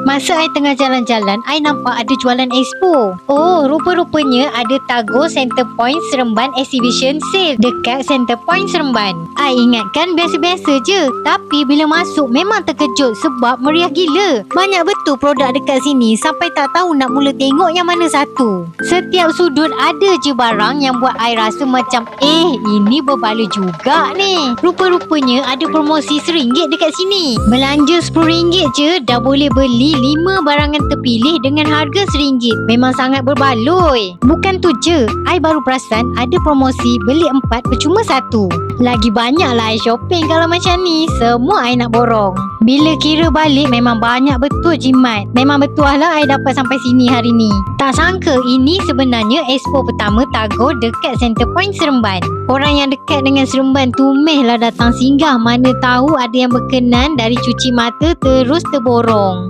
Masa I tengah jalan-jalan, I nampak ada jualan expo. Oh, rupa-rupanya ada Tagore Centrepoint Seremban Exhibition Sale dekat Centrepoint Seremban. I ingatkan biasa-biasa je. Tapi bila masuk memang terkejut sebab meriah gila. Banyak betul produk dekat sini sampai tak tahu nak mula tengok yang mana satu. Setiap sudut ada je barang yang buat I rasa macam ini berbala juga ni. Rupa-rupanya ada promosi RM1 dekat sini. Belanja RM10 je dah boleh beli 5 barangan terpilih dengan harga RM1. Memang sangat berbaloi. Bukan tu je, I baru perasan ada promosi beli 4 percuma 1. Lagi banyak lah I shopping kalau macam ni. Semua I nak borong. Bila kira balik memang banyak betul jimat. Memang betul lah I dapat sampai sini hari ni. Tak sangka ini sebenarnya expo pertama Tagore dekat Centrepoint Seremban. Orang yang dekat dengan Seremban tumeh lah datang singgah. Mana tahu ada yang berkenan dari cuci mata terus terborong.